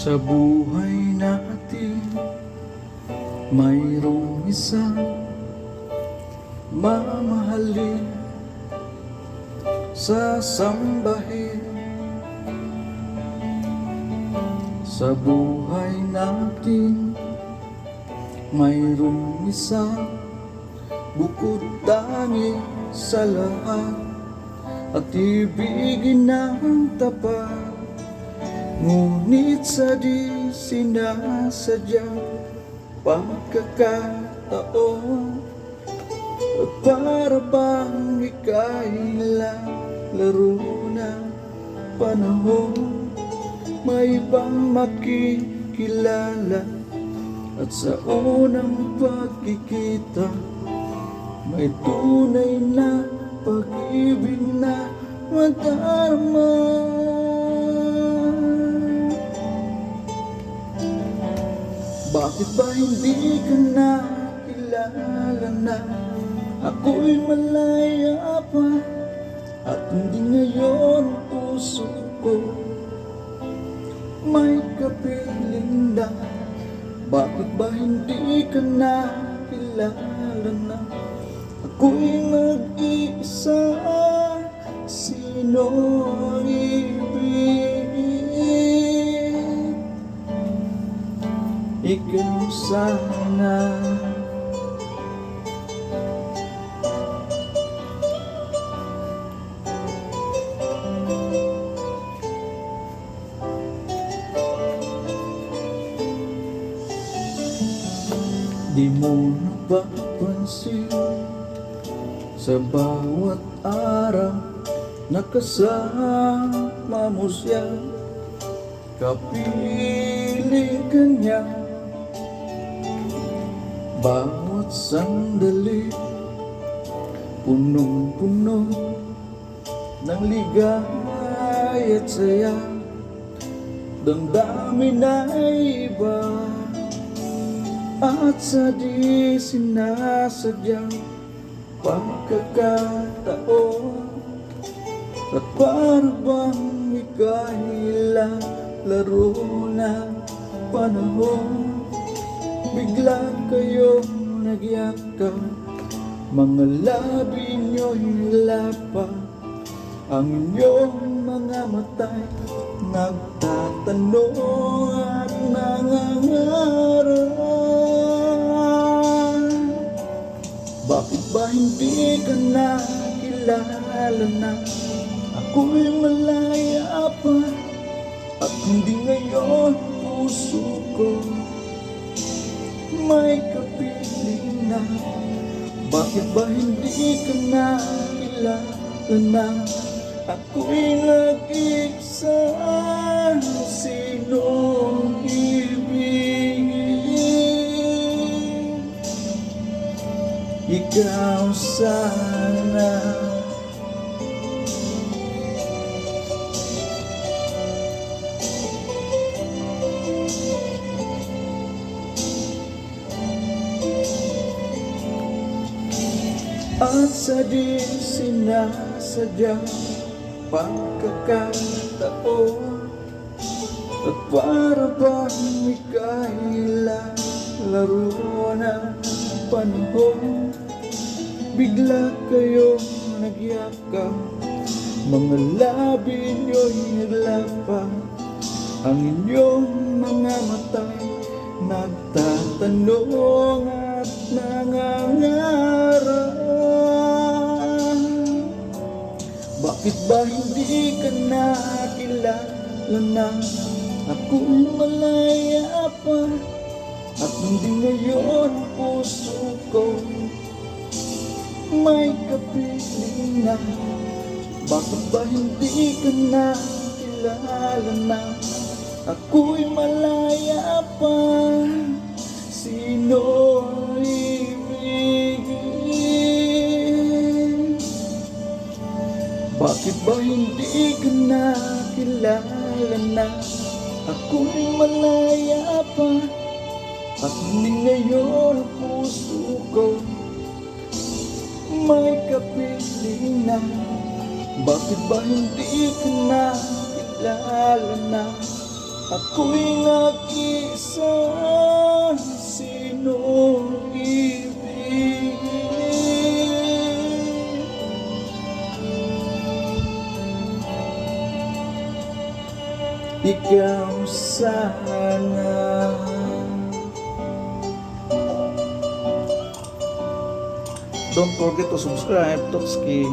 Sa buhay natin, mayroong isang mamahalin, sasambahin. Sa buhay natin, mayroong isang bukod tangi sa lahat, at ibigin ng tapat. Ngunit sa di sinasadyang pagkakataon, at para bang ika'y laro ng panahon, may ibang makikilala, at sa unang pagkikita, may tunay na pag-ibig na madarama. Bakit ba hindi ka nakilala na ako'y malaya pa, at hindi ngayon ang puso ko may kapiling na? Bakit ba hindi ka nakilala na ako'y mag-iisa? Sino ang ibig? Ikaw sana. Di mo napapansin, sa bawat araw nakasama mo siya, kapiling ka niya. Bawat sandali, punong-puno ng ligay at saya, damdamin na iba, at sa di sinasadyang pagkakataon, at para bang ika'y laro ng panahon, bigla kayong nagyakap, mga labi nyo'y lapa, ang inyong mga mata'y nagtatanong at nangangarap. Bakit ba hindi ka nakilala na ako'y malaya pa, at hindi ngayon puso ko may kapiling na? Bakit ba hindi ka nakilala na ako'y nag-iisa? Sinong ibig? Ikaw sana. At sa di sinasadyang pagkakataon, at para bang ika'y laro ng panahon, bigla kayong nagyakap, mga labi nyo'y naglapa, ang inyong mga mata'y nagtatanong at nangangarap. Bakit ba hindi ka nakilala na ako'y malaya pa, at hindi ngayon puso ko may kapiling na? Bakit ba hindi ka nakilala na ako'y malaya pa? Sino ang ibigin? Bakit ba hindi ka nakilala na ako'y malaya pa, at hindi ngayon ang puso ko may kapiling na? Bakit ba hindi ka nakilala na Ako'y nag-isa, sinong ibig. Ikaw sana. Don't forget to subscribe, Totski.